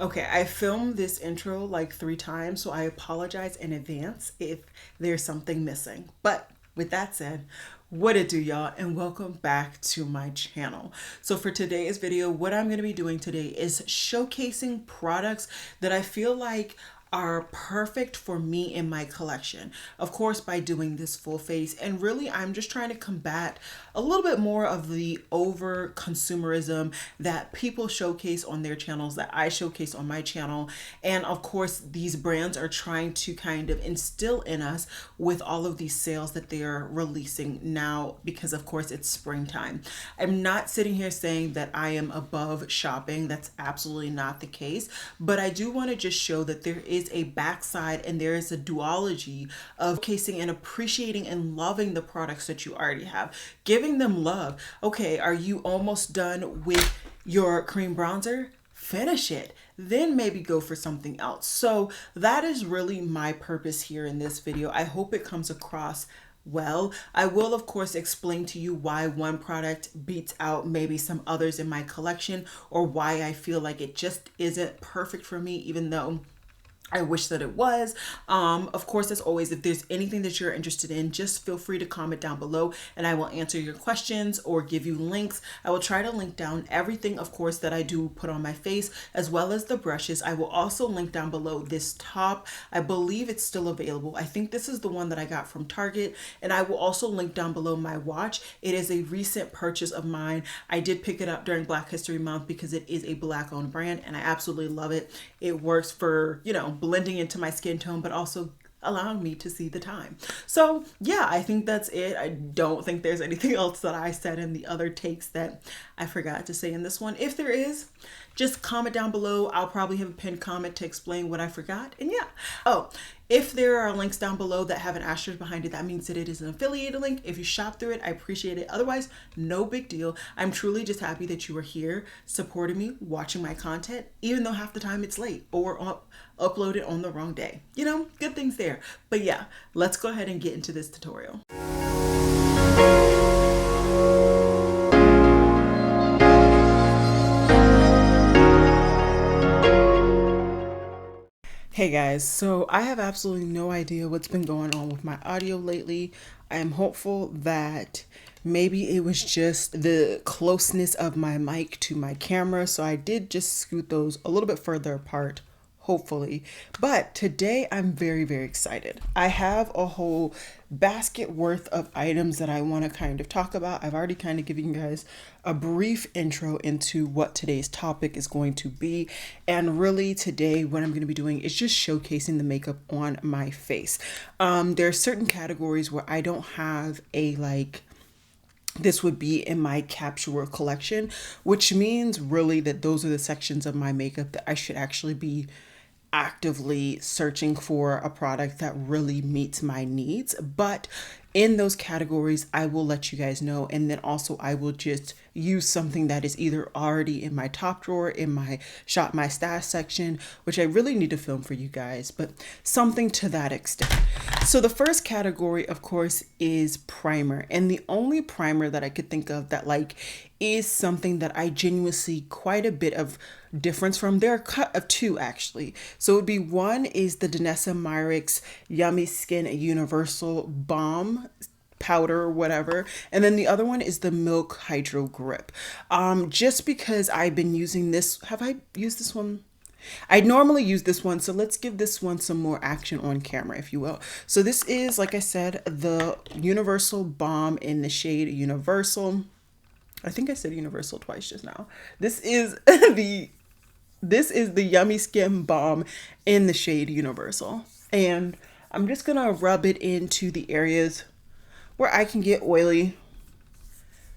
Okay, I filmed this intro like 3 times, so I apologize in advance if there's something missing. But with that said, what it do, y'all, and welcome back to my channel. So for today's video, what I'm going to be doing today is showcasing products that I feel like are perfect for me in my collection. Of course, by doing this full face, and really I'm just trying to combat a little bit more of the over consumerism that people showcase on their channels, that I showcase on my channel. And of course, these brands are trying to kind of instill in us with all of these sales that they are releasing now, because of course it's springtime. I'm not sitting here saying that I am above shopping. That's absolutely not the case, but I do want to just show that there is a backside and there is a duology of casing and appreciating and loving the products that you already have, giving them love. Okay, are you almost done with your cream bronzer? Finish it, then maybe go for something else. So that is really my purpose here in this video. I hope it comes across well. I will of course explain to you why one product beats out maybe some others in my collection, or why I feel like it just isn't perfect for me, even though I wish that it was. Of course, as always, if there's anything that you're interested in, just feel free to comment down below and I will answer your questions or give you links. I will try to link down everything, of course, that I do put on my face, as well as the brushes. I will also link down below this top. I believe it's still available. I think this is the one that I got from Target. And I will also link down below my watch. It is a recent purchase of mine. I did pick it up during Black History Month because it is a Black owned brand and I absolutely love it. It works for, blending into my skin tone, but also allowing me to see the time. So yeah, I think that's it. I don't think there's anything else that I said in the other takes that I forgot to say in this one. If there is, just comment down below. I'll probably have a pinned comment to explain what I forgot. And yeah. Oh, if there are links down below that have an asterisk behind it, that means that it is an affiliated link. If you shop through it, I appreciate it. Otherwise, no big deal. I'm truly just happy that you are here supporting me, watching my content, even though half the time it's late or uploaded on the wrong day. Good things there. But yeah, let's go ahead and get into this tutorial. Hey guys, so I have absolutely no idea what's been going on with my audio lately. I am hopeful that maybe it was just the closeness of my mic to my camera, so I did just scoot those a little bit further apart, hopefully. But today I'm very, very excited. I have a whole basket worth of items that I want to kind of talk about. I've already kind of given you guys a brief intro into what today's topic is going to be. And really today what I'm going to be doing is just showcasing the makeup on my face. There are certain categories where I don't have a this would be in my capsule collection, which means really that those are the sections of my makeup that I should actually be actively searching for a product that really meets my needs. But in those categories, I will let you guys know. And then also I will just use something that is either already in my top drawer, in my shop my stash section, which I really need to film for you guys, but something to that extent. So the first category, of course, is primer. And the only primer that I could think of that is something that I genuinely see quite a bit of difference from. There are a cut of two actually. So it would be, one is the Danessa Myricks Yummy Skin Universal Balm powder or whatever, and then the other one is the Milk Hydro Grip. Just because I've been using this, have I used this one? I normally use this one, so let's give this one some more action on camera, if you will. So this is, like I said, the Universal Balm in the shade Universal. I think I said Universal twice just now. This is the Yummy Skin Balm in the shade Universal. And I'm just gonna rub it into the areas where I can get oily.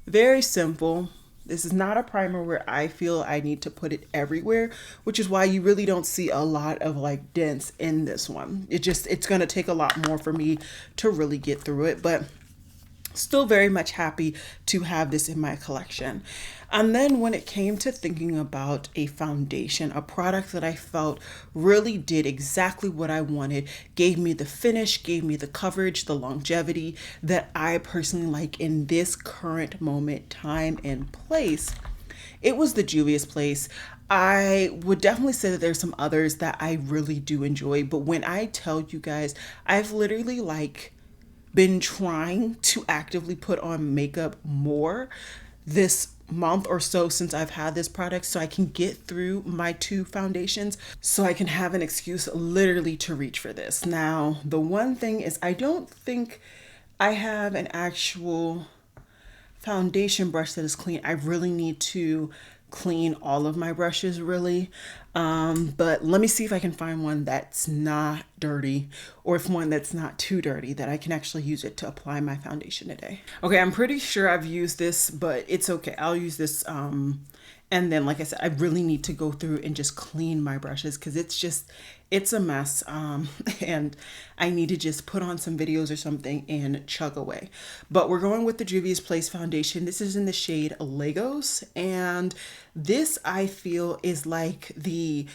Very simple. This is not a primer where I feel I need to put it everywhere, which is why you really don't see a lot of dents in this one. It's gonna take a lot more for me to really get through it, but still very much happy to have this in my collection. And then when it came to thinking about a foundation, a product that I felt really did exactly what I wanted, gave me the finish, gave me the coverage, the longevity that I personally like in this current moment, time and place, it was the Juvia's Place. I would definitely say that there's some others that I really do enjoy, but when I tell you guys, I've literally like been trying to actively put on makeup more this month or so since I've had this product, so I can get through my two foundations, so I can have an excuse literally to reach for this. Now, the one thing is I don't think I have an actual foundation brush that is clean. I really need to clean all of my brushes really. But let me see if I can find one that's not dirty, or if one that's not too dirty that I can actually use it to apply my foundation today. Okay, I'm pretty sure I've used this, but it's okay. I'll use this and then, like I said, I really need to go through and just clean my brushes because it's a mess. And I need to just put on some videos or something and chug away. But we're going with the Juvia's Place foundation. This is in the shade Legos. And this, I feel, is like the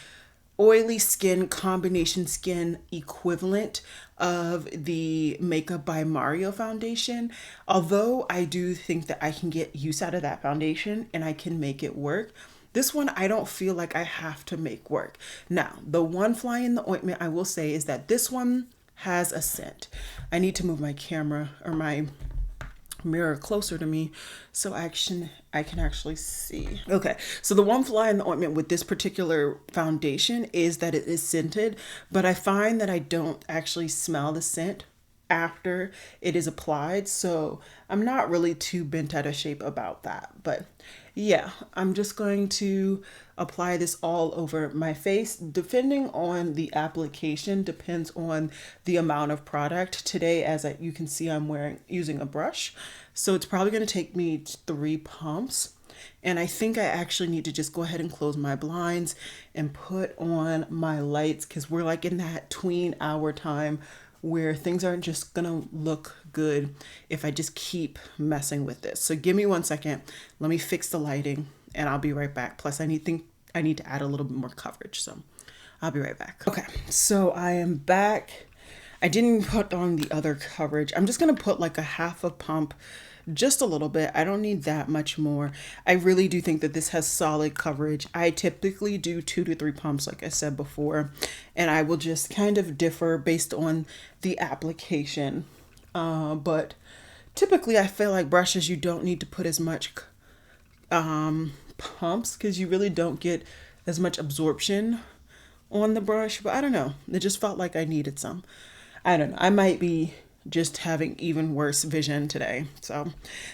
oily skin, combination skin equivalent of the Makeup by Mario foundation. Although I do think that I can get use out of that foundation and I can make it work, this one I don't feel like I have to make work. Now, the one fly in the ointment I will say is that this one has a scent. I need to move my camera or my mirror closer to me so I can actually see. Okay, so the one fly in the ointment with this particular foundation is that it is scented, but I find that I don't actually smell the scent after it is applied, so I'm not really too bent out of shape about that. But yeah, I'm just going to apply this all over my face. Depending on the application, depends on the amount of product. Today, as you can see, I'm using a brush, so it's probably going to take me 3 pumps. And I think I actually need to just go ahead and close my blinds and put on my lights, because we're like in that tween hour time where things aren't just gonna look good if I just keep messing with this. So give me 1 second. Let me fix the lighting and I'll be right back. Plus I need to add a little bit more coverage. So I'll be right back. Okay, so I am back. I didn't put on the other coverage. I'm just gonna put like a half a pump, just a little bit. I don't need that much more. I really do think that this has solid coverage. I typically do 2 to 3 pumps, like I said before, and I will just kind of differ based on the application. But typically I feel like brushes, you don't need to put as much pumps because you really don't get as much absorption on the brush. But I don't know, it just felt like I needed some. I don't know, I might be just having even worse vision today, so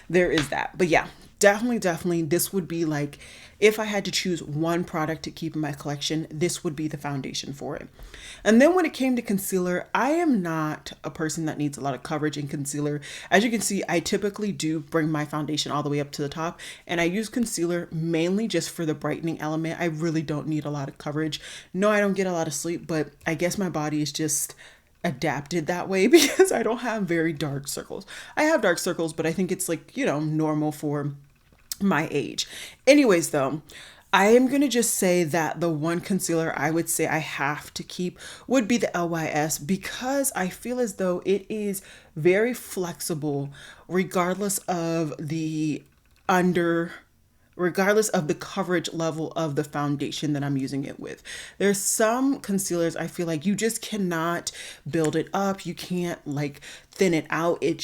there is that. But yeah, definitely this would be like, if I had to choose one product to keep in my collection, this would be the foundation for it. And then when it came to concealer, I am not a person that needs a lot of coverage in concealer. As you can see, I typically do bring my foundation all the way up to the top, and I use concealer mainly just for the brightening element. I really don't need a lot of coverage. No, I don't get a lot of sleep, but I guess my body is just adapted that way because I don't have very dark circles. I have dark circles, but I think it's like, normal for my age. Anyways, though, I am going to just say that the one concealer I would say I have to keep would be the LYS, because I feel as though it is very flexible regardless of the coverage level of the foundation that I'm using it with. There's some concealers I feel like you just cannot build it up. You can't like thin it out. It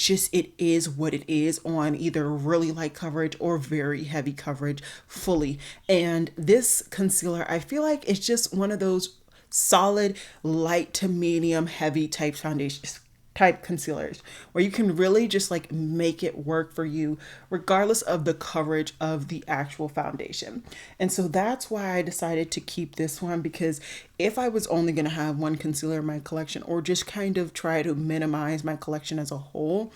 is what it is on either really light coverage or very heavy coverage fully. And this concealer, I feel like it's just one of those solid light to medium heavy type concealers where you can really just like make it work for you regardless of the coverage of the actual foundation. And so that's why I decided to keep this one, because if I was only going to have one concealer in my collection, or just kind of try to minimize my collection as a whole,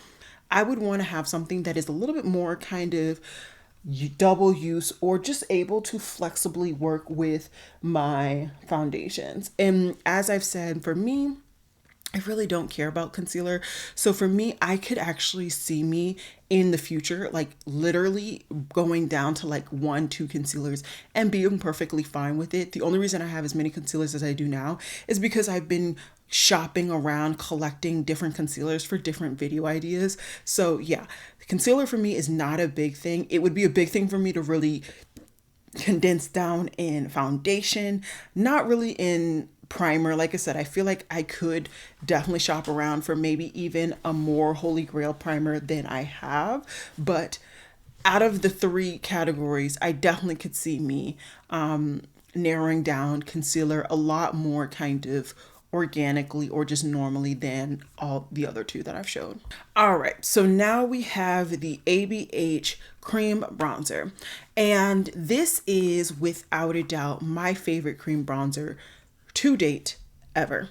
I would want to have something that is a little bit more kind of double use, or just able to flexibly work with my foundations. And as I've said, for me, I really don't care about concealer. So for me, I could actually see me in the future, like literally going down to like 1-2 concealers and being perfectly fine with it. The only reason I have as many concealers as I do now is because I've been shopping around collecting different concealers for different video ideas. So yeah, concealer for me is not a big thing. It would be a big thing for me to really condensed down in foundation, not really in primer. Like I said, I feel like I could definitely shop around for maybe even a more holy grail primer than I have. But out of the three categories, I definitely could see me narrowing down concealer a lot more kind of organically or just normally than all the other two that I've shown. All right, so now we have the ABH cream bronzer, and this is without a doubt my favorite cream bronzer to date ever.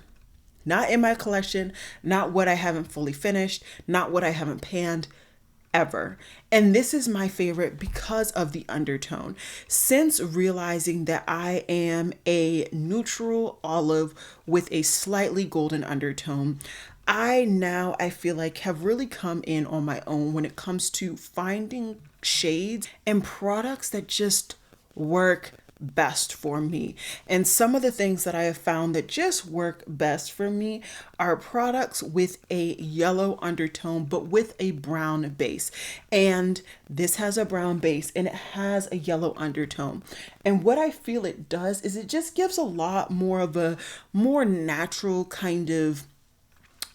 Not in my collection, not what I haven't fully finished, not what I haven't panned, ever. And this is my favorite because of the undertone. Since realizing that I am a neutral olive with a slightly golden undertone, I feel like have really come in on my own when it comes to finding shades and products that just work best for me. And some of the things that I have found that just work best for me are products with a yellow undertone but with a brown base. And this has a brown base and it has a yellow undertone. And what I feel it does is it just gives a lot more of a more natural kind of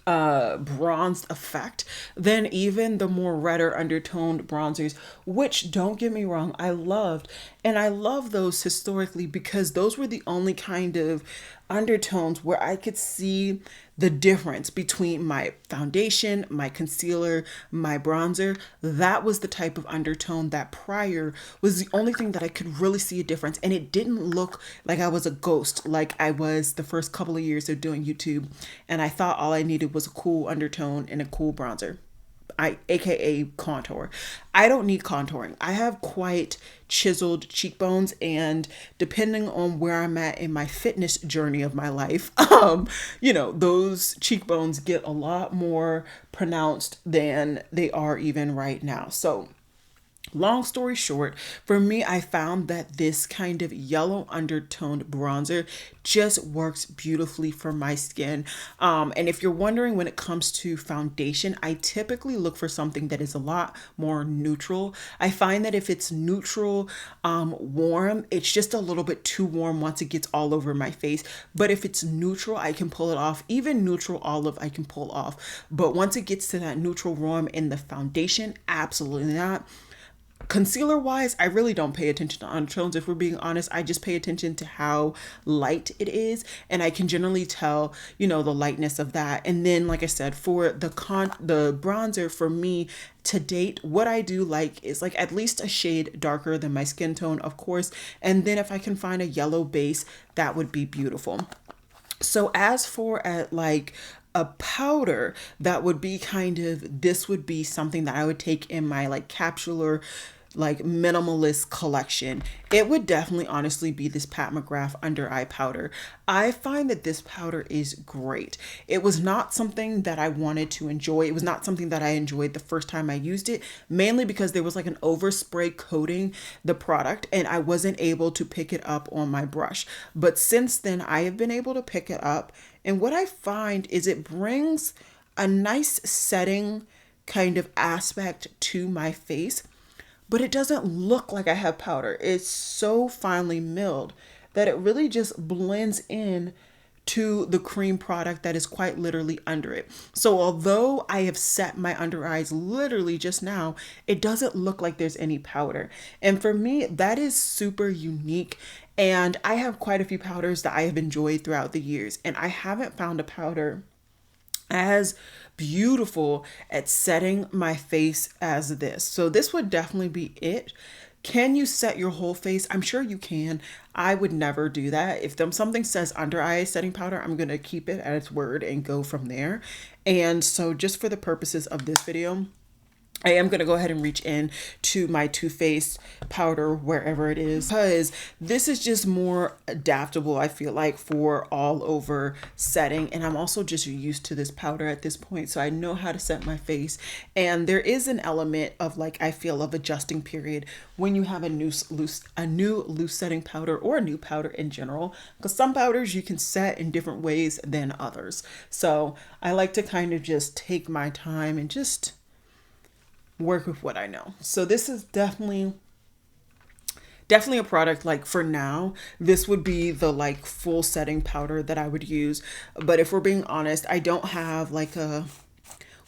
bronzed effect than even the more redder undertoned bronzers, which, don't get me wrong, I loved. And I love those historically because those were the only kind of undertones where I could see the difference between my foundation, my concealer, my bronzer. That was the type of undertone that prior was the only thing that I could really see a difference. And it didn't look like I was a ghost like I was the first couple of years of doing YouTube. And I thought all I needed was a cool undertone and a cool bronzer. AKA contour. I don't need contouring. I have quite chiseled cheekbones, and depending on where I'm at in my fitness journey of my life, those cheekbones get a lot more pronounced than they are even right now. So long story short, for me, I found that this kind of yellow undertoned bronzer just works beautifully for my skin. And if you're wondering, when it comes to foundation, I typically look for something that is a lot more neutral. I find that if it's neutral, warm, it's just a little bit too warm once it gets all over my face. But if it's neutral, I can pull it off. Even neutral olive, I can pull off. But once it gets to that neutral warm in the foundation, absolutely not. Concealer wise, I really don't pay attention to undertones. If we're being honest, I just pay attention to how light it is, and I can generally tell, the lightness of that. And then, like I said, for the bronzer, for me to date, what I do like is like at least a shade darker than my skin tone, of course. And then if I can find a yellow base, that would be beautiful. So as for a powder, that would be this would be something that I would take in my capsular minimalist collection. It would definitely honestly be this Pat McGrath under eye powder. I find that this powder is great. It was not something that I wanted to enjoy. It was not something that I enjoyed the first time I used it, mainly because there was an overspray coating the product and I wasn't able to pick it up on my brush. But since then, I have been able to pick it up, and what I find is it brings a nice setting kind of aspect to my face, but it doesn't look like I have powder. It's so finely milled that it really just blends in to the cream product that is quite literally under it. So although I have set my under eyes literally just now, it doesn't look like there's any powder. And for me, that is super unique. And I have quite a few powders that I have enjoyed throughout the years, and I haven't found a powder as beautiful at setting my face as this. So this would definitely be it. Can you set your whole face? I'm sure you can. I would never do that. If something says under eye setting powder, I'm going to keep it at its word and go from there. And so just for the purposes of this video, I am going to go ahead and reach in to my Too Faced powder wherever it is, because this is just more adaptable, I feel like, for all over setting. And I'm also just used to this powder at this point, so I know how to set my face. And there is an element of I feel of adjusting period when you have a new loose setting powder or a new powder in general, because some powders you can set in different ways than others. So I like to kind of just take my time and just work with what I know. So this is definitely definitely a product like for now, this would be the like full setting powder that I would use. But if we're being honest, I don't have like a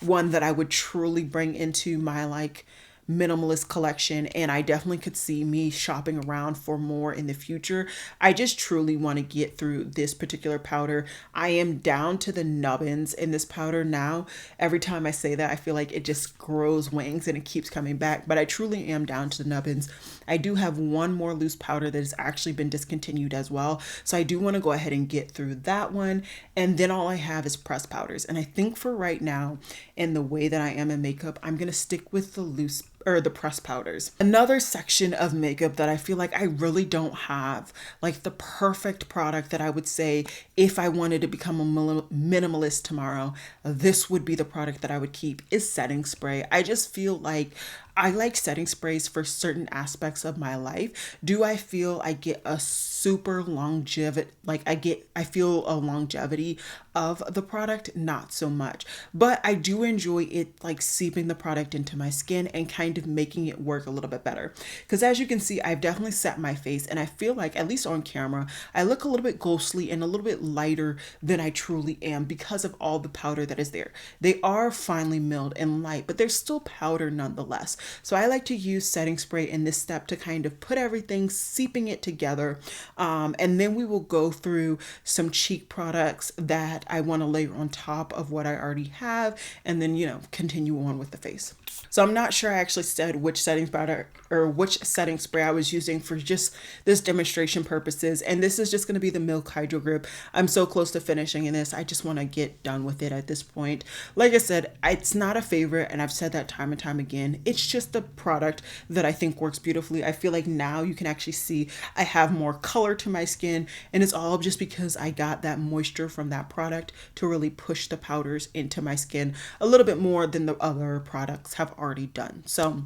one that I would truly bring into my like minimalist collection, and I definitely could see me shopping around for more in the future. I just truly want to get through this particular powder. I am down to the nubbins in this powder now. Every time I say that, I feel like it just grows wings and it keeps coming back, but I truly am down to the nubbins. I do have one more loose powder that has actually been discontinued as well, so I do want to go ahead and get through that one, and then all I have is pressed powders. And I think for right now, in the way that I am in makeup, I'm gonna stick with the loose or the pressed powders. Another section of makeup that I feel like I really don't have like the perfect product that I would say if I wanted to become a minimalist tomorrow, this would be the product that I would keep, is setting spray. I just feel like I like setting sprays for certain aspects of my life. Do I feel I get a super longevity, like I feel a longevity of the product? Not so much, but I do enjoy it like seeping the product into my skin and kind of making it work a little bit better. Because as you can see, I've definitely set my face, and I feel like, at least on camera, I look a little bit ghostly and a little bit lighter than I truly am because of all the powder that is there. They are finely milled and light, but they're still powder nonetheless. So I like to use setting spray in this step to kind of put everything, seeping it together. And then we will go through some cheek products that I want to layer on top of what I already have, and then, you know, continue on with the face. So I'm not sure I actually said which setting powder or which setting spray I was using for just this demonstration purposes. And this is just going to be the Milk Hydro Grip. I'm so close to finishing in this. I just want to get done with it at this point. Like I said, it's not a favorite, and I've said that time and time again. It's just a product that I think works beautifully. I feel like now you can actually see I have more color to my skin, and it's all just because I got that moisture from that product to really push the powders into my skin a little bit more than the other products have already done. So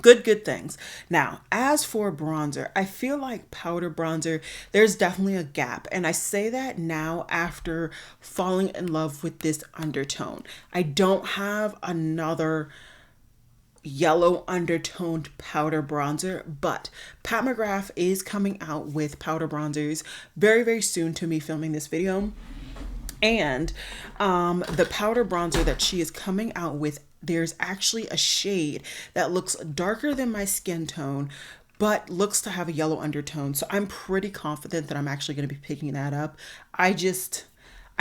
good things. Now, as for bronzer, I feel like powder bronzer, there's definitely a gap. And I say that now after falling in love with this undertone. I don't have another yellow undertoned powder bronzer, but Pat McGrath is coming out with powder bronzers very soon to me filming this video. And the powder bronzer that she is coming out with, there's actually a shade that looks darker than my skin tone, but looks to have a yellow undertone. So I'm pretty confident that I'm actually going to be picking that up. I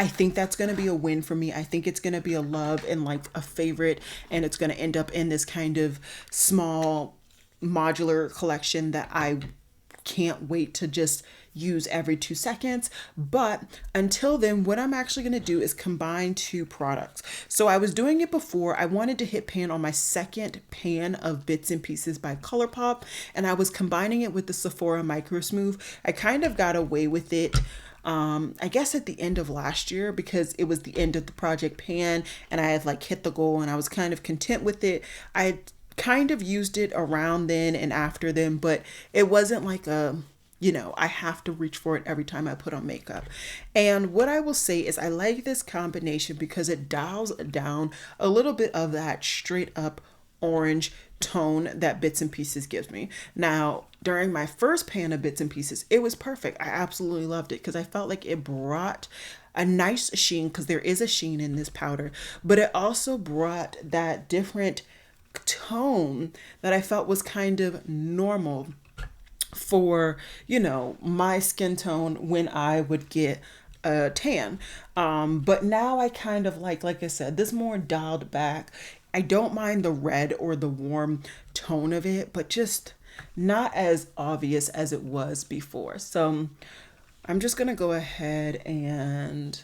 think that's going to be a win for me. I think it's going to be a love and like a favorite, and it's going to end up in this kind of small modular collection that I can't wait to just use every 2 seconds. But until then, what I'm actually going to do is combine two products. So I was doing it before. I wanted to hit pan on my second pan of Bits and Pieces by ColourPop, and I was combining it with the Sephora Micro Smooth. I kind of got away with it I guess at the end of last year, because it was the end of the project pan and I had like hit the goal and I was kind of content with it. I had kind of used it around then and after then, but it wasn't like a, you know, I have to reach for it every time I put on makeup. And what I will say is I like this combination because it dials down a little bit of that straight up orange tone that Bits and Pieces gives me. Now, during my first pan of Bits and Pieces, it was perfect. I absolutely loved it because I felt like it brought a nice sheen, because there is a sheen in this powder, but it also brought that different tone that I felt was kind of normal for, you know, my skin tone when I would get a tan. But now I kind of like I said, this more dialed back. I don't mind the red or the warm tone of it, but just not as obvious as it was before. So I'm just going to go ahead and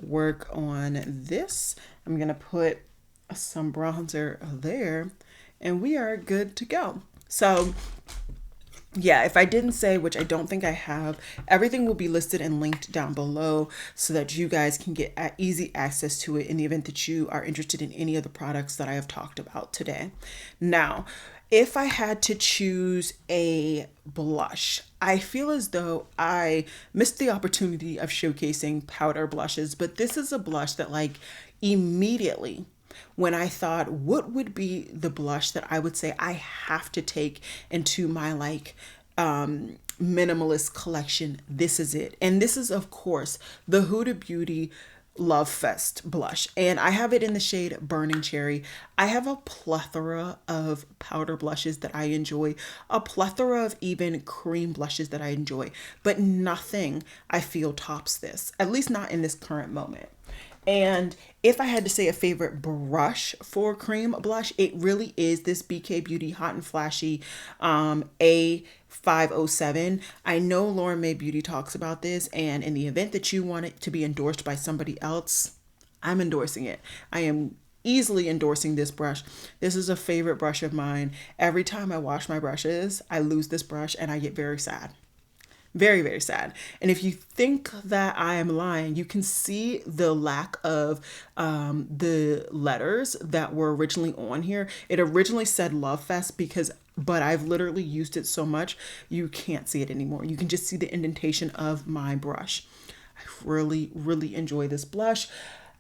work on this. I'm going to put some bronzer there and we are good to go. So yeah, if I didn't say, which I don't think I have, everything will be listed and linked down below so that you guys can get easy access to it in the event that you are interested in any of the products that I have talked about today. Now, if I had to choose a blush, I feel as though I missed the opportunity of showcasing powder blushes, but this is a blush that like immediately when I thought what would be the blush that I would say I have to take into my like Minimalist collection, this is it. And this is, of course, the Huda Beauty Love Fest blush. And I have it in the shade Burning Cherry. I have a plethora of powder blushes that I enjoy, a plethora of even cream blushes that I enjoy, but nothing I feel tops this, at least not in this current moment. And if I had to say a favorite brush for cream blush, it really is this BK Beauty Hot and Flashy A507. I know Lauren Mae Beauty talks about this, and in the event that you want it to be endorsed by somebody else, I'm endorsing it. I am easily endorsing this brush. This is a favorite brush of mine. Every time I wash my brushes, I lose this brush and I get very sad. Very, very sad. And if you think that I am lying, you can see the lack of the letters that were originally on here. It originally said Love Fest but I've literally used it so much, you can't see it anymore. You can just see the indentation of my brush. I really, really enjoy this blush.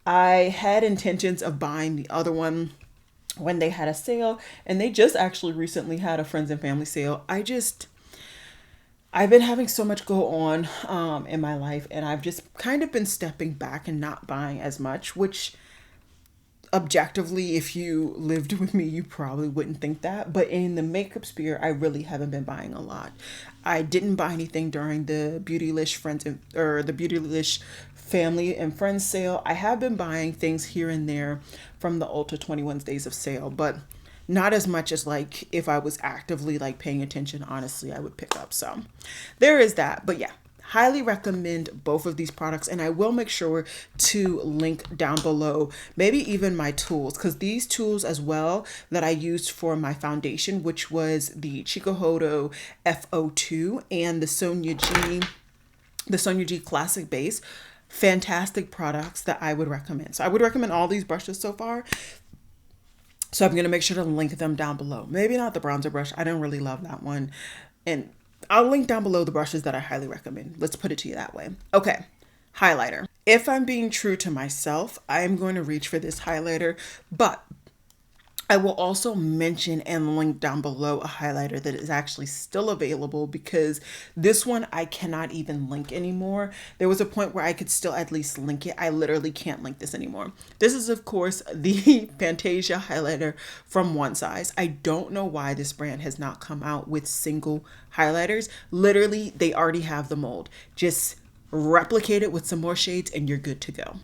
I had intentions of buying the other one when they had a sale, and they just actually recently had a friends and family sale. I've been having so much go on in my life, and I've just kind of been stepping back and not buying as much, which objectively, if you lived with me, you probably wouldn't think that. But in the makeup sphere, I really haven't been buying a lot. I didn't buy anything during the Beautylish the Beautylish family and friends sale. I have been buying things here and there from the Ulta 21 days of sale, but not as much as like if I was actively like paying attention, honestly, I would pick up some. There is that. But yeah, highly recommend both of these products, and I will make sure to link down below maybe even my tools, because these tools as well that I used for my foundation, which was the Chikuhodo FO2 and the Sonia G Classic Base, fantastic products that I would recommend. So I would recommend all these brushes so far. So I'm going to make sure to link them down below. Maybe not the bronzer brush. I don't really love that one. And I'll link down below the brushes that I highly recommend. Let's put it to you that way. Okay, highlighter. If I'm being true to myself, I am going to reach for this highlighter, but I will also mention and link down below a highlighter that is actually still available, because this one I cannot even link anymore. There was a point where I could still at least link it. I literally can't link this anymore. This is, of course, the Fantasia highlighter from One Size. I don't know why this brand has not come out with single highlighters. Literally, they already have the mold. Just replicate it with some more shades and you're good to go.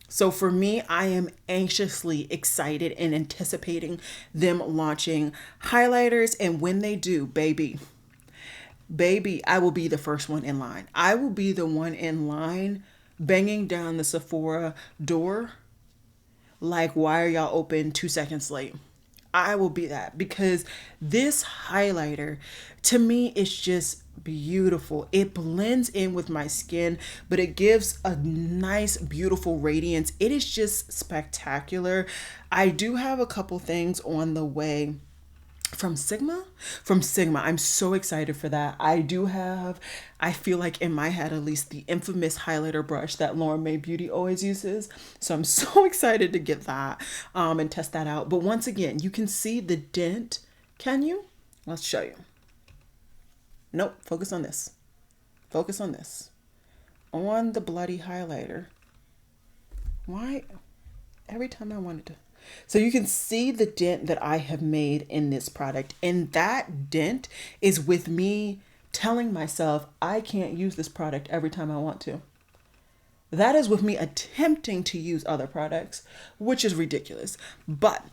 So for me, I am anxiously excited and anticipating them launching highlighters. And when they do, baby, I will be the first one in line. I will be the one in line banging down the Sephora door. Like, why are y'all open 2 seconds late? I will be that, because this highlighter to me is just beautiful. It blends in with my skin, but it gives a nice, beautiful radiance. It is just spectacular. I do have a couple things on the way from Sigma. I'm so excited for that. I feel like in my head, at least, the infamous highlighter brush that Lauren Mae Beauty always uses. So I'm so excited to get that and test that out. But once again, you can see the dent. Can you? Let's show you. Nope, focus on this. Focus on this. On the bloody highlighter. Why? Every time I wanted to. So you can see the dent that I have made in this product. And that dent is with me telling myself I can't use this product every time I want to. That is with me attempting to use other products, which is ridiculous. But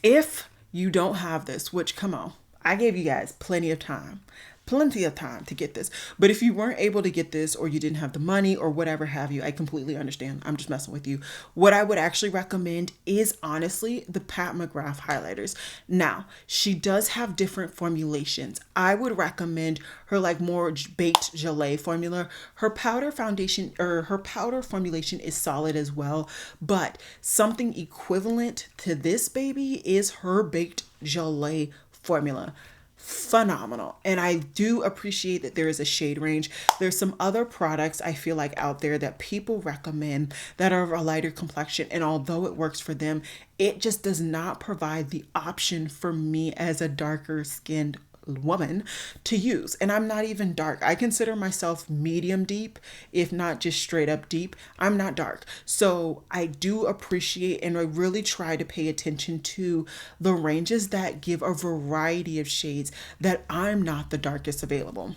if you don't have this, which, come on, I gave you guys plenty of time to get this. But if you weren't able to get this, or you didn't have the money or whatever have you, I completely understand. I'm just messing with you. What I would actually recommend is honestly the Pat McGrath highlighters. Now, she does have different formulations. I would recommend her like more baked gelée formula. Her powder foundation, or her powder formulation, is solid as well, but something equivalent to this baby is her baked gelée formula. Phenomenal. And I do appreciate that there is a shade range. There's some other products I feel like out there that people recommend that are of a lighter complexion, and although it works for them, it just does not provide the option for me as a darker skinned woman to use. And I'm not even dark. I consider myself medium deep, if not just straight up deep. I'm not dark. So I do appreciate and I really try to pay attention to the ranges that give a variety of shades that I'm not the darkest available.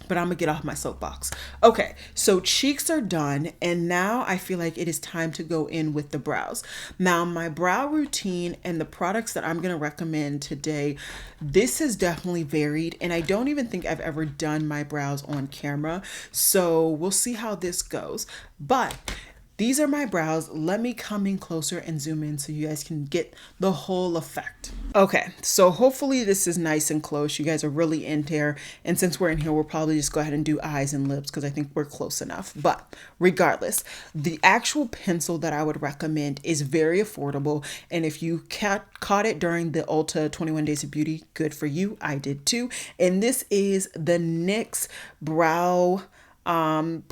But I'm gonna get off my soapbox. Okay, so cheeks are done, and now I feel like it is time to go in with the brows. Now, my brow routine and the products that I'm gonna recommend today, this has definitely varied, and I don't even think I've ever done my brows on camera. So we'll see how this goes. But these are my brows. Let me come in closer and zoom in so you guys can get the whole effect. Okay, so hopefully this is nice and close. You guys are really in there. And since we're in here, we'll probably just go ahead and do eyes and lips because I think we're close enough. But regardless, the actual pencil that I would recommend is very affordable. And if you caught it during the Ulta 21 Days of Beauty, good for you. I did too. And this is the NYX Brow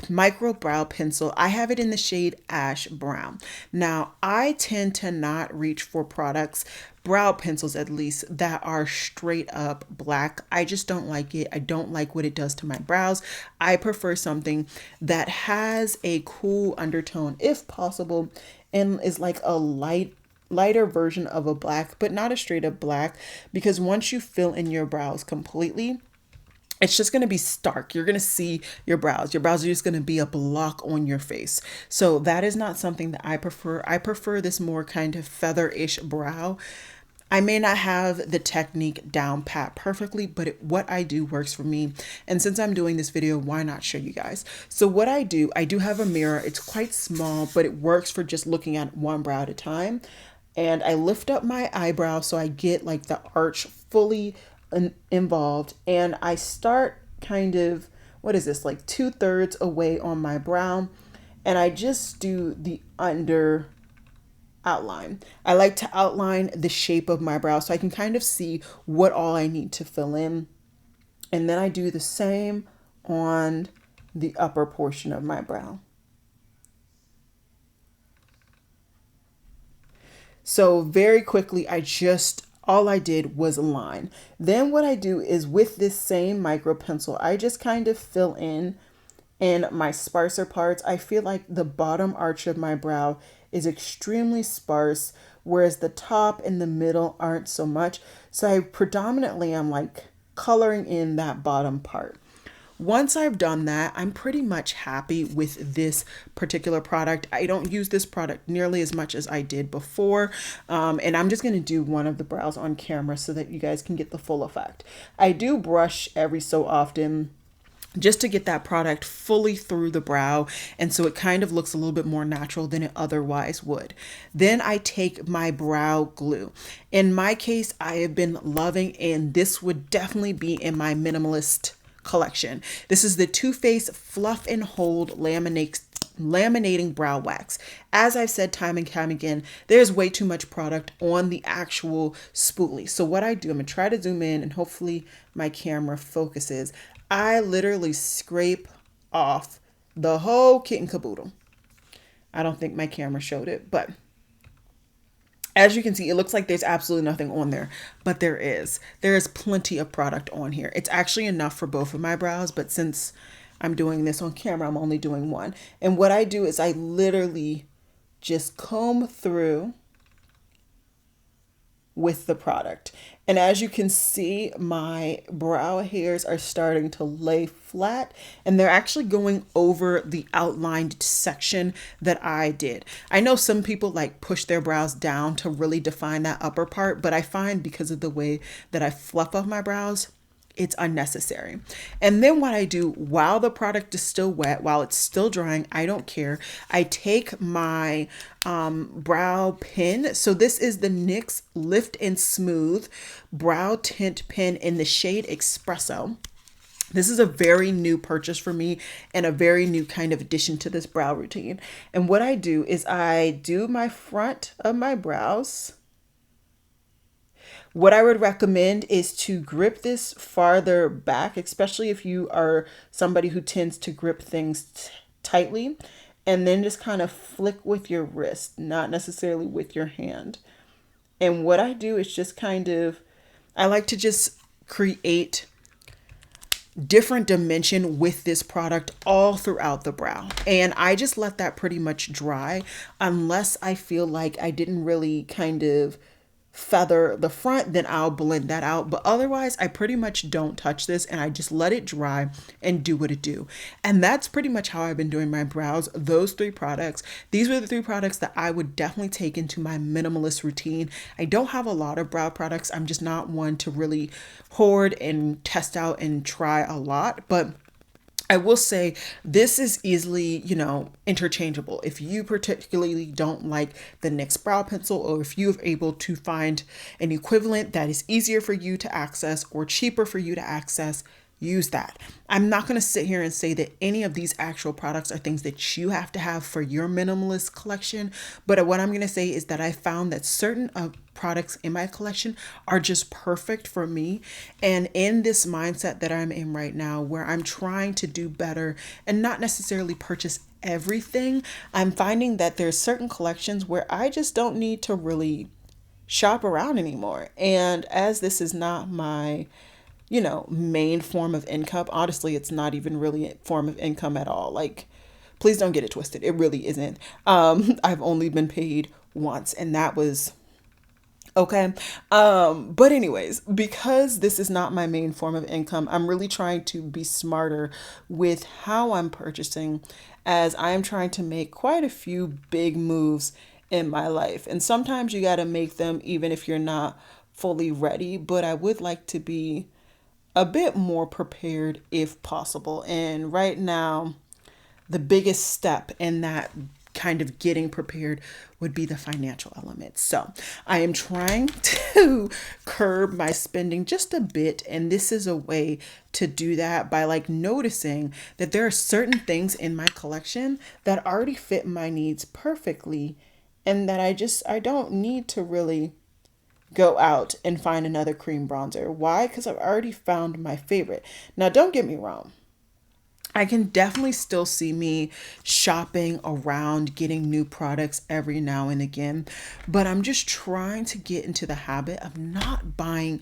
micro brow pencil. I have it in the shade ash brown. Now, I tend to not reach for products, brow pencils at least, that are straight up black. I just don't like it. I don't like what it does to my brows. I prefer something that has a cool undertone if possible and is like a lighter version of a black, but not a straight up black, because once you fill in your brows completely, it's just going to be stark. You're going to see your brows. Your brows are just going to be a block on your face. So that is not something that I prefer. I prefer this more kind of feather-ish brow. I may not have the technique down pat perfectly, but what I do works for me. And since I'm doing this video, why not show you guys? So what I do have a mirror. It's quite small, but it works for just looking at one brow at a time. And I lift up my eyebrow so I get like the arch fully involved, and I start kind of, what is this, like 2/3 away on my brow, and I just do the under outline. I like to outline the shape of my brow so I can kind of see what all I need to fill in, and then I do the same on the upper portion of my brow. So very quickly, all I did was line. Then what I do is with this same micro pencil, I just kind of fill in my sparser parts. I feel like the bottom arch of my brow is extremely sparse, whereas the top and the middle aren't so much. So I predominantly am like coloring in that bottom part. Once I've done that, I'm pretty much happy with this particular product. I don't use this product nearly as much as I did before. And I'm just going to do one of the brows on camera so that you guys can get the full effect. I do brush every so often just to get that product fully through the brow, and so it kind of looks a little bit more natural than it otherwise would. Then I take my brow glue. In my case, I have been loving, and this would definitely be in my Minimalist collection. This is the Too Faced Fluff and Hold laminating brow wax. As I've said time and time again, there's way too much product on the actual spoolie. So what I do, I'm gonna try to zoom in and hopefully my camera focuses. I literally scrape off the whole kit and caboodle. I don't think my camera showed it, but as you can see, it looks like there's absolutely nothing on there, but there is. There is plenty of product on here. It's actually enough for both of my brows, but since I'm doing this on camera, I'm only doing one. And what I do is I literally just comb through with the product. And as you can see, my brow hairs are starting to lay flat, and they're actually going over the outlined section that I did. I know some people like push their brows down to really define that upper part, but I find because of the way that I fluff up my brows, it's unnecessary. And then what I do while the product is still wet, while it's still drying, I don't care. I take my brow pen. So this is the NYX Lift and Smooth Brow Tint Pen in the shade Espresso. This is a very new purchase for me and a very new kind of addition to this brow routine. And what I do is I do my front of my brows. What I would recommend is to grip this farther back, especially if you are somebody who tends to grip things tightly, and then just kind of flick with your wrist, not necessarily with your hand. And what I do is just kind of, I like to just create different dimension with this product all throughout the brow. And I just let that pretty much dry unless I feel like I didn't really kind of feather the front, then I'll blend that out. But otherwise, I pretty much don't touch this and I just let it dry and do what it do. And that's pretty much how I've been doing my brows. Those three products, these were the three products that I would definitely take into my minimalist routine. I don't have a lot of brow products. I'm just not one to really hoard and test out and try a lot, but I will say this is easily, interchangeable. If you particularly don't like the NYX brow pencil, or if you're able to find an equivalent that is easier for you to access or cheaper for you to access, use that. I'm not going to sit here and say that any of these actual products are things that you have to have for your minimalist collection. But what I'm going to say is that I found that certain products in my collection are just perfect for me. And in this mindset that I'm in right now, where I'm trying to do better and not necessarily purchase everything, I'm finding that there's certain collections where I just don't need to really shop around anymore. And as this is not my main form of income. Honestly, it's not even really a form of income at all. Like, please don't get it twisted. It really isn't. I've only been paid once, and that was okay. But anyways, because this is not my main form of income, I'm really trying to be smarter with how I'm purchasing, as I am trying to make quite a few big moves in my life. And sometimes you got to make them even if you're not fully ready, but I would like to be a bit more prepared if possible. And right now, the biggest step in that kind of getting prepared would be the financial element. So I am trying to curb my spending just a bit. And this is a way to do that by noticing that there are certain things in my collection that already fit my needs perfectly. And that I don't need to really go out and find another cream bronzer. Why? Because I've already found my favorite. Now, don't get me wrong. I can definitely still see me shopping around, getting new products every now and again, but I'm just trying to get into the habit of not buying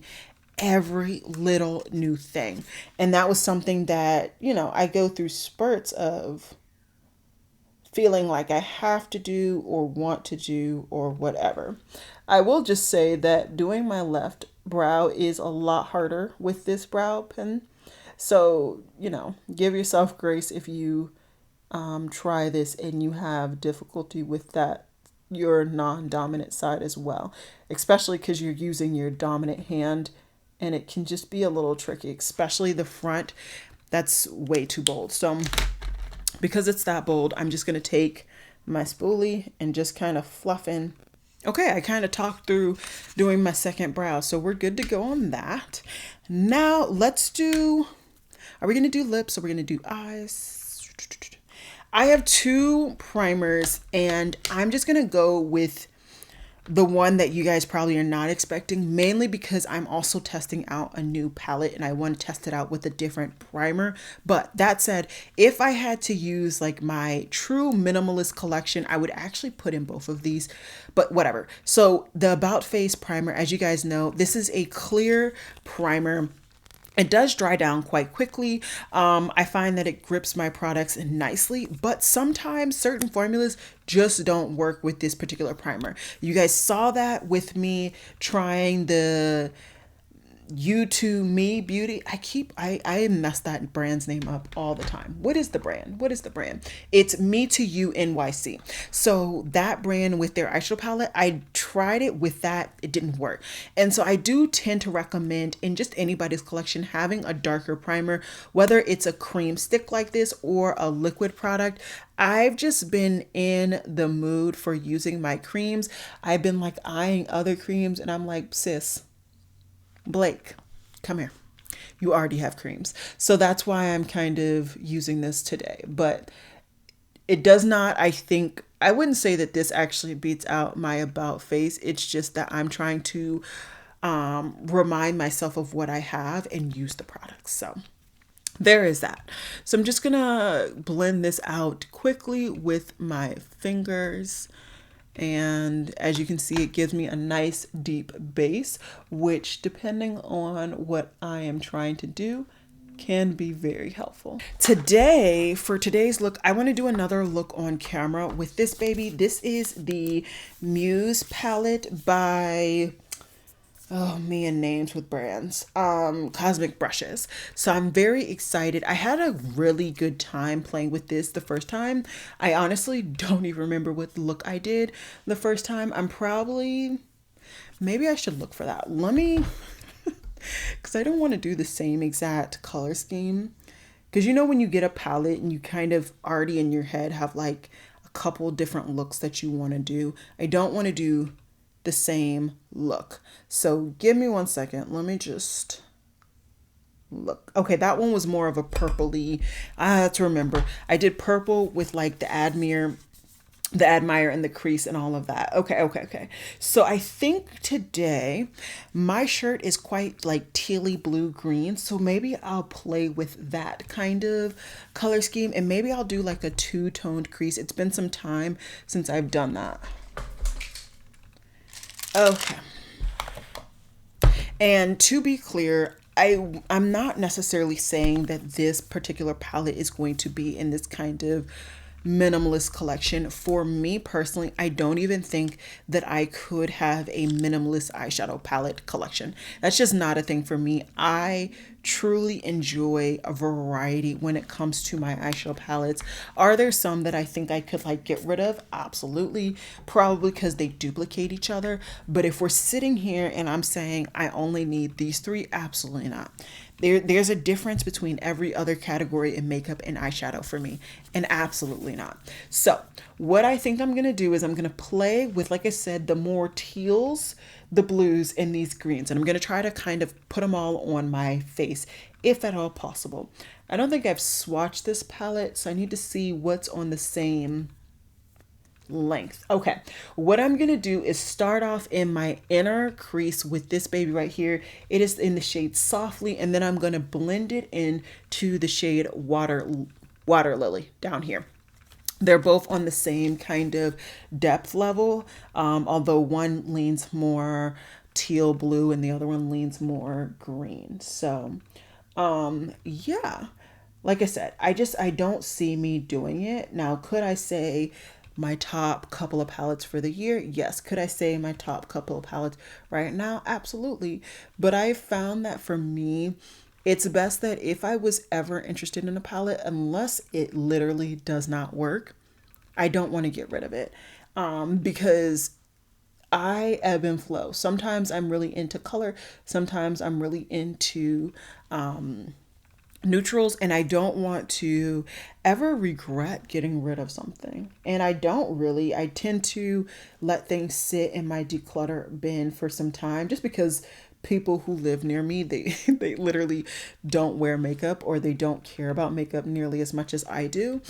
every little new thing. And that was something that, I go through spurts of feeling like I have to do or want to do or whatever. I will just say that doing my left brow is a lot harder with this brow pen. So, give yourself grace if you try this and you have difficulty with that, your non-dominant side as well, especially because you're using your dominant hand and it can just be a little tricky, especially the front. That's way too bold. So because it's that bold, I'm just going to take my spoolie and just kind of fluff in. Okay, I kind of talked through doing my second brow, so we're good to go on that. Now let's do, are we going to do lips or are we going to do eyes? I have two primers and I'm just going to go with the one that you guys probably are not expecting, mainly because I'm also testing out a new palette and I want to test it out with a different primer. But that said, if I had to use my true minimalist collection, I would actually put in both of these, but whatever. So the About Face primer, as you guys know, this is a clear primer. It does dry down quite quickly. I find that it grips my products nicely, but sometimes certain formulas just don't work with this particular primer. You guys saw that with me trying the You To Me Beauty. I mess that brand's name up all the time. What is the brand? It's Me To You NYC. So that brand with their eyeshadow palette, I tried it with that. It didn't work. And so I do tend to recommend in just anybody's collection having a darker primer, whether it's a cream stick like this or a liquid product. I've just been in the mood for using my creams. I've been eyeing other creams and I'm like, sis, Blake, come here. You already have creams. So that's why I'm kind of using this today. But it does not, I wouldn't say that this actually beats out my About Face. It's just that I'm trying to remind myself of what I have and use the products. So there is that. So I'm just going to blend this out quickly with my fingers. And as you can see, it gives me a nice deep base, which depending on what I am trying to do, can be very helpful. Today, for today's look, I want to do another look on camera with this baby. This is the Muse palette by, oh man, names with brands, Cosmic Brushes. So I'm very excited. I had a really good time playing with this the first time. I honestly don't even remember what look I did the first time. Maybe I should look for that. Let me, because I don't want to do the same exact color scheme. Because you know when you get a palette and you kind of already in your head have like a couple different looks that you want to do. I don't want to do the same look. So give me 1 second. Let me just look. Okay, that one was more of a purpley. I have to remember. I did purple with like the Admire and the crease and all of that. Okay. So I think today my shirt is quite like tealy blue green. So maybe I'll play with that kind of color scheme and maybe I'll do like a two-toned crease. It's been some time since I've done that. Okay. And to be clear, I'm not necessarily saying that this particular palette is going to be in this kind of minimalist collection. For me personally, I don't even think that I could have a minimalist eyeshadow palette collection. That's just not a thing for me. I truly enjoy a variety when it comes to my eyeshadow palettes. Are there some that I think I could like get rid of? Absolutely. Probably because they duplicate each other. But if we're sitting here and I'm saying I only need these three, absolutely not. There's a difference between every other category in makeup and eyeshadow for me, and absolutely not. So what I think I'm going to do is I'm going to play with, like I said, the more teals, the blues, and these greens. And I'm going to try to kind of put them all on my face, if at all possible. I don't think I've swatched this palette, so I need to see what's on the same length. Okay, what I'm gonna do is start off in my inner crease with this baby right here. It is in the shade Softly, and then I'm gonna blend it into the shade Water Lily down here. They're both on the same kind of depth level, although one leans more teal blue and the other one leans more green. So yeah, like I said, I don't see me doing it. Now, could I say my top couple of palettes for the year? Yes. Could I say my top couple of palettes right now? Absolutely. But I found that for me, it's best that if I was ever interested in a palette, unless it literally does not work, I don't want to get rid of it. Because I ebb and flow. Sometimes I'm really into color. Sometimes I'm really into neutrals, and I don't want to ever regret getting rid of something. And I tend to let things sit in my declutter bin for some time, just because people who live near me, they literally don't wear makeup, or they don't care about makeup nearly as much as I do.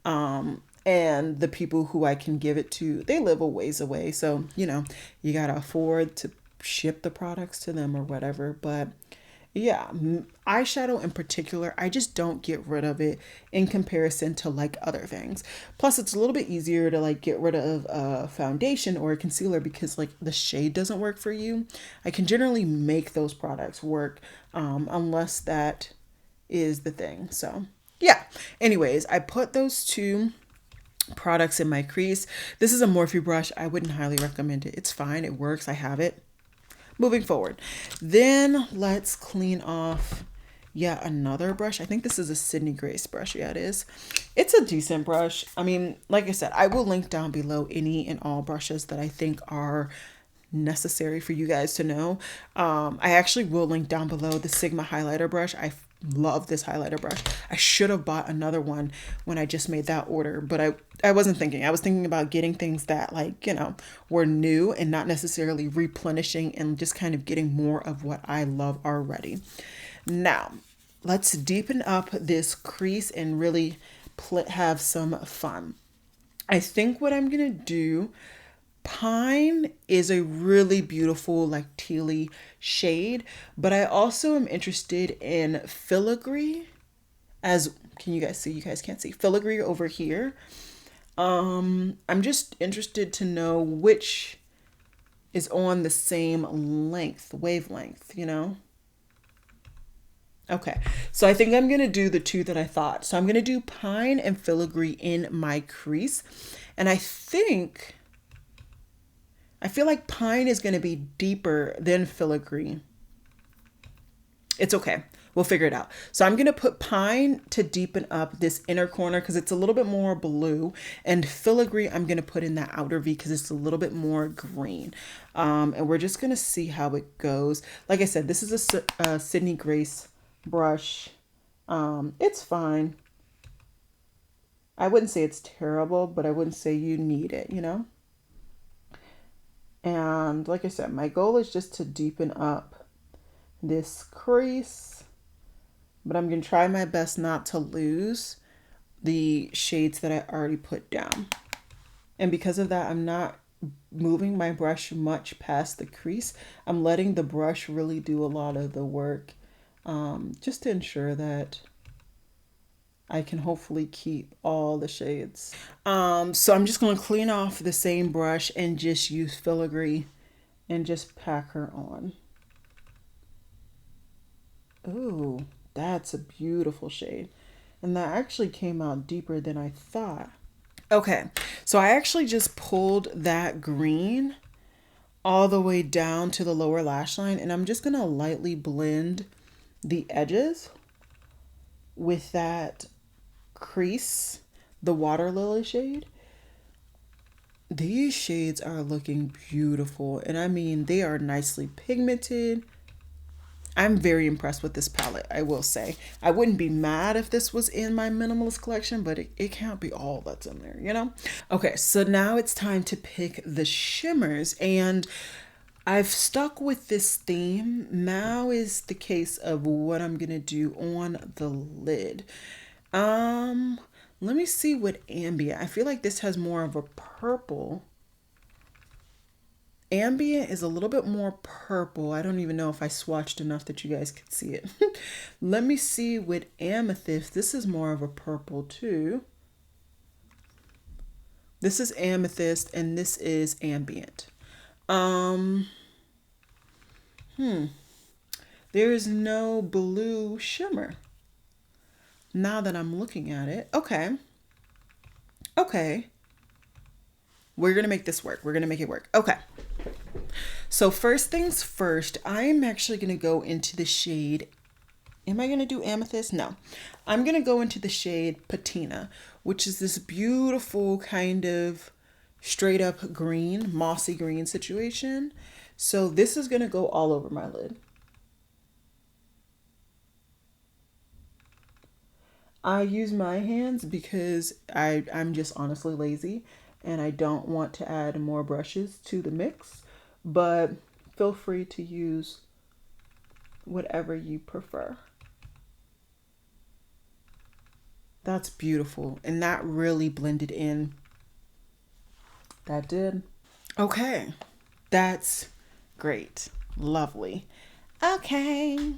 And the people who I can give it to, they live a ways away. So, you got to afford to ship the products to them or whatever. But yeah, eyeshadow in particular, I just don't get rid of it in comparison to like other things. Plus, it's a little bit easier to like get rid of a foundation or a concealer because like the shade doesn't work for you. I can generally make those products work unless that is the thing. So yeah, anyways, I put those two products in my crease. This is a Morphe brush. I wouldn't highly recommend it. It's fine. It works. I have it. Moving forward, then let's clean off yet another brush. I think this is a Sydney Grace brush. Yeah, it is. It's a decent brush. I mean, like I said, I will link down below any and all brushes that I think are necessary for you guys to know. I actually will link down below the Sigma highlighter brush. I love this highlighter brush. I should have bought another one when I just made that order, but I wasn't thinking. I was thinking about getting things that like, were new and not necessarily replenishing, and just kind of getting more of what I love already. Now, let's deepen up this crease and really have some fun. I think what I'm going to do, Pine is a really beautiful like tealy shade, but I also am interested in Filigree. Can you guys see? You guys can't see. Filigree over here. I'm just interested to know which is on the same wavelength, you know? Okay, so I think I'm gonna do the two that I thought. So I'm gonna do Pine and Filigree in my crease. And I feel like Pine is gonna be deeper than Filigree. It's okay. We'll figure it out. So I'm going to put Pine to deepen up this inner corner because it's a little bit more blue. And Filigree I'm going to put in that outer V because it's a little bit more green. And we're just going to see how it goes. Like I said, this is a Sydney Grace brush. It's fine. I wouldn't say it's terrible, but I wouldn't say you need it, you know? And like I said, my goal is just to deepen up this crease, but I'm going to try my best not to lose the shades that I already put down. And because of that, I'm not moving my brush much past the crease. I'm letting the brush really do a lot of the work, just to ensure that I can hopefully keep all the shades. So I'm just going to clean off the same brush and just use Filigree and just pack her on. Ooh, that's a beautiful shade. And that actually came out deeper than I thought. Okay, so I actually just pulled that green all the way down to the lower lash line, and I'm just gonna lightly blend the edges with that crease, the Water Lily shade. These shades are looking beautiful, and I mean, they are nicely pigmented. I'm very impressed with this palette, I will say. I wouldn't be mad if this was in my minimalist collection, but it can't be all that's in there, you know? Okay, so now it's time to pick the shimmers, and I've stuck with this theme. Now is the case of what I'm gonna do on the lid. Let me see what ambient. I feel like this has more of a purple. Ambient is a little bit more purple. I don't even know if I swatched enough that you guys could see it. Let me see with Amethyst. This is more of a purple too. This is Amethyst and this is Ambient. There is no blue shimmer. Now that I'm looking at it. Okay. Okay. We're going to make this work. We're going to make it work. Okay. So first things first, I'm actually going to go into the shade. Am I going to do Amethyst? No. I'm going to go into the shade Patina, which is this beautiful kind of straight up green, mossy green situation. So this is going to go all over my lid. I use my hands because I'm just honestly lazy and I don't want to add more brushes to the mix, but feel free to use whatever you prefer. That's beautiful, and that really blended in. That did. Okay, that's great. Lovely. Okay.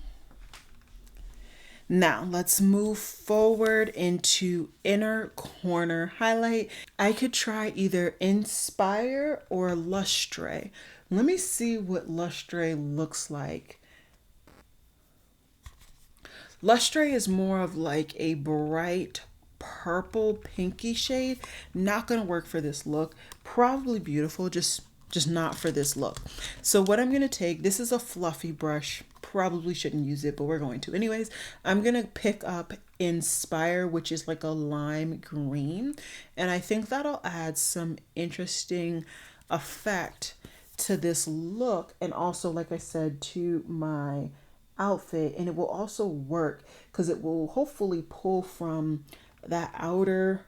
Now let's move forward into inner corner highlight. I could try either Inspire or Lustre. Let me see what Lustre looks like. Lustre is more of like a bright purple pinky shade. Not gonna work for this look. Probably beautiful, just not for this look. So what I'm gonna take, this is a fluffy brush. Probably shouldn't use it, but we're going to anyways. I'm gonna pick up Inspire, which is like a lime green, and I think that'll add some interesting effect to this look, and also, like I said, to my outfit. And it will also work because it will hopefully pull from that outer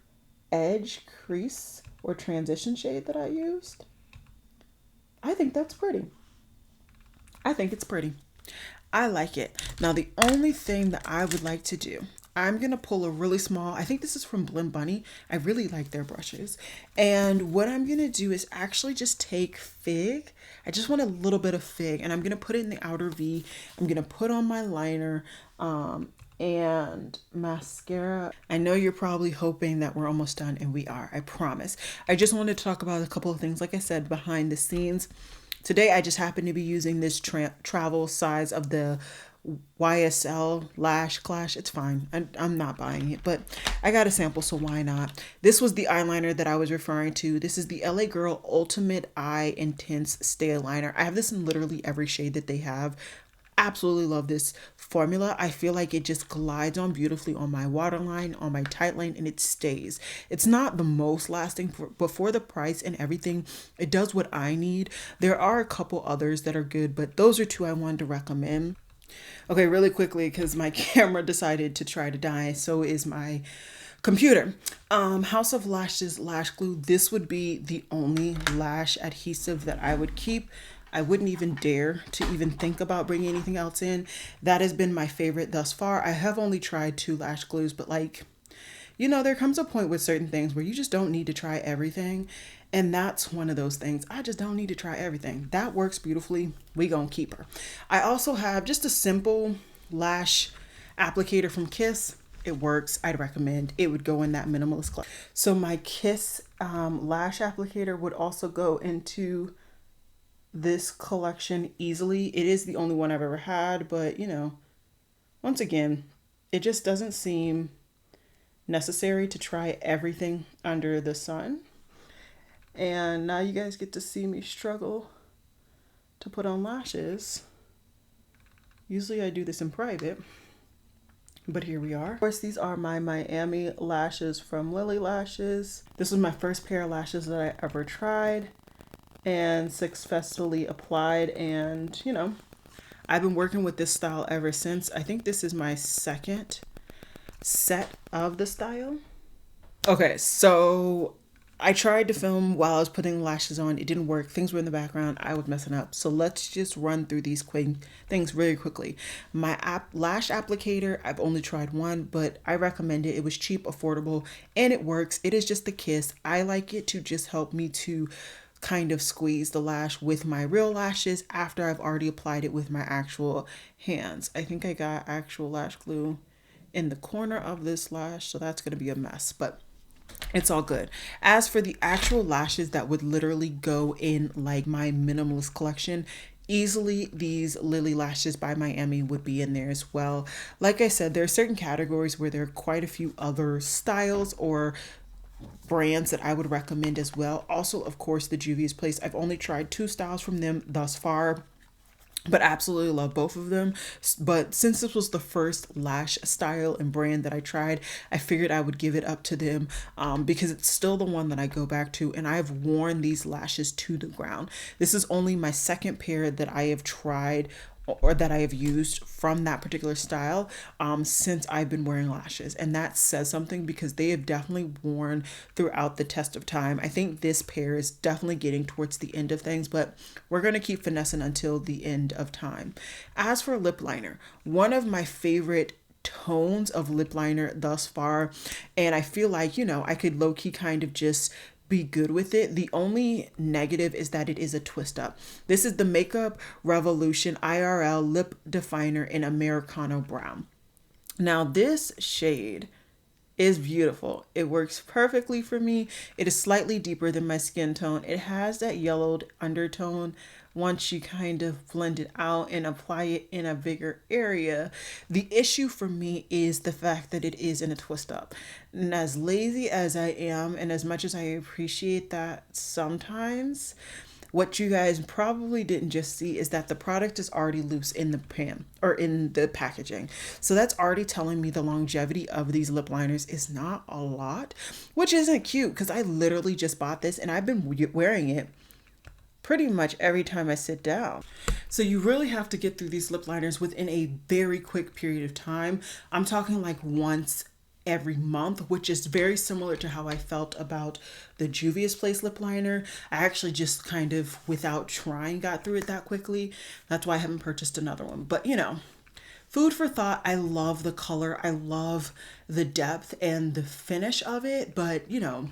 edge crease or transition shade that I used. I think that's pretty. I think it's pretty. I like it. Now, the only thing that I would like to do, I'm going to pull a really small, I think this is from Blend Bunny. I really like their brushes. And what I'm going to do is actually just take Fig. I just want a little bit of Fig, and I'm going to put it in the outer V. I'm going to put on my liner. and mascara. I know you're probably hoping that we're almost done, and we are, I promise. I just wanted to talk about a couple of things, like I said, behind the scenes. Today, I just happen to be using this travel size of the YSL Lash Clash. It's fine. I'm not buying it, but I got a sample, so why not? This was the eyeliner that I was referring to. This is the LA Girl Ultimate Eye Intense Stay Liner. I have this in literally every shade that they have. Absolutely love this formula. I feel like it just glides on beautifully on my waterline, on my tight line, and it stays. It's not the most lasting, but for the price and everything, it does what I need. There are a couple others that are good, but those are two I wanted to recommend. Okay, really quickly, because my camera decided to try to die, so is my computer. House of Lashes lash glue. This would be the only lash adhesive that I would keep. I wouldn't even dare to even think about bringing anything else in. That has been my favorite thus far. I have only tried 2 lash glues, but like, you know, there comes a point with certain things where you just don't need to try everything. And that's one of those things. I just don't need to try everything. That works beautifully. We gonna keep her. I also have just a simple lash applicator from Kiss. It works. I'd recommend. It would go in that minimalist class. So my Kiss lash applicator would also go into this collection easily. It is the only one I've ever had, but you know, once again, it just doesn't seem necessary to try everything under the sun. And now you guys get to see me struggle to put on lashes. Usually I do this in private, but here we are. Of course, these are my Miami lashes from Lily Lashes. This was my first pair of lashes that I ever tried and successfully applied, and you know, I've been working with this style ever since. I think this is my second set of the style. Okay, so I tried to film while I was putting lashes on. It didn't work. Things were in the background. I was messing up. So let's just run through these quick things really quickly. My lash applicator, I've only tried one, but I recommend it. It was cheap, affordable, and it works. It is just the Kiss. I like it to just help me to kind of squeeze the lash with my real lashes after I've already applied it with my actual hands. I think I got actual lash glue in the corner of this lash, so that's going to be a mess, but it's all good. As for the actual lashes that would literally go in like my minimalist collection, easily these Lily Lashes by Miami would be in there as well. Like I said, there are certain categories where there are quite a few other styles or brands that I would recommend as well. Also, of course, the Juvia's Place. I've only tried 2 styles from them thus far, but absolutely love both of them. But since this was the first lash style and brand that I tried, I figured I would give it up to them because it's still the one that I go back to, and I've worn these lashes to the ground. This is only my second pair that I have tried or that I have used from that particular style since I've been wearing lashes. And that says something because they have definitely worn throughout the test of time. I think this pair is definitely getting towards the end of things, but we're going to keep finessing until the end of time. As for lip liner, one of my favorite tones of lip liner thus far, and I feel like, you know, I could low-key kind of just be good with it. The only negative is that it is a twist up. This is the Makeup Revolution IRL Lip Definer in Americano Brown. Now this shade is beautiful. It works perfectly for me. It is slightly deeper than my skin tone. It has that yellowed undertone once you kind of blend it out and apply it in a bigger area. The issue for me is the fact that it is in a twist up. And as lazy as I am, and as much as I appreciate that sometimes, what you guys probably didn't just see is that the product is already loose in the pan or in the packaging. So that's already telling me the longevity of these lip liners is not a lot, which isn't cute because I literally just bought this and I've been wearing it pretty much every time I sit down. So you really have to get through these lip liners within a very quick period of time. I'm talking like once every month, which is very similar to how I felt about the Juvia's Place lip liner. I actually just kind of, without trying, got through it that quickly. That's why I haven't purchased another one. But you know, food for thought. I love the color. I love the depth and the finish of it. But you know,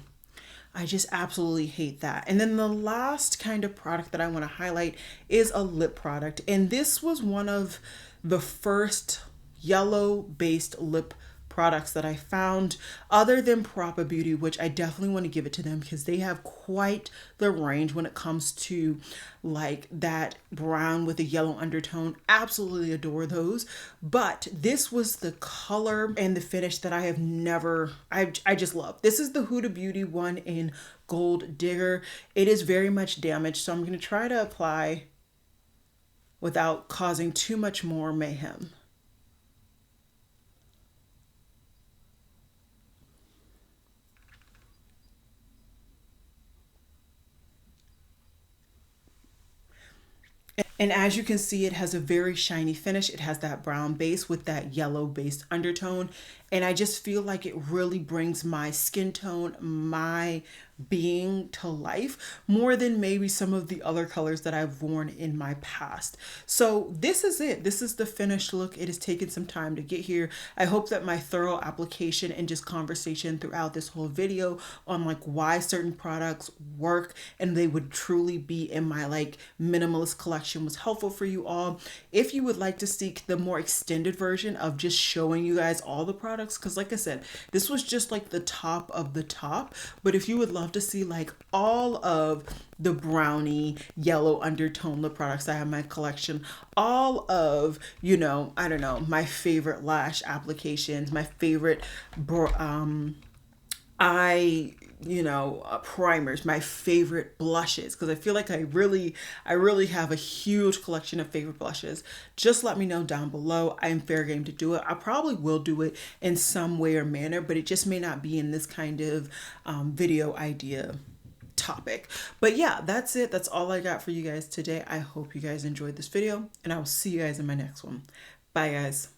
I just absolutely hate that. And then the last kind of product that I want to highlight is a lip product. And this was one of the first yellow based lip products that I found, other than Propa Beauty, which I definitely want to give it to them because they have quite the range when it comes to like that brown with a yellow undertone. Absolutely adore those. But this was the color and the finish that I just love. This is the Huda Beauty one in Gold Digger. It is very much damaged, so I'm going to try to apply without causing too much more mayhem. And as you can see, it has a very shiny finish. It has that brown base with that yellow based undertone. And I just feel like it really brings my skin tone, my being to life more than maybe some of the other colors that I've worn in my past. So this is it. This is the finished look. It has taken some time to get here. I hope that my thorough application and just conversation throughout this whole video on like why certain products work and they would truly be in my like minimalist collection was helpful for you all. If you would like to seek the more extended version of just showing you guys all the products, because like I said, this was just like the top of the top, but if you would love to see like all of the brownie yellow undertone lip products I have in my collection, all of, you know, I don't know, my favorite lash applications, my favorite primers, my favorite blushes, because I feel like I really have a huge collection of favorite blushes. Just let me know down below. I am fair game to do it. I probably will do it in some way or manner, but it just may not be in this kind of video idea topic. But yeah, that's it. That's all I got for you guys today. I hope you guys enjoyed this video, and I will see you guys in my next one. Bye guys.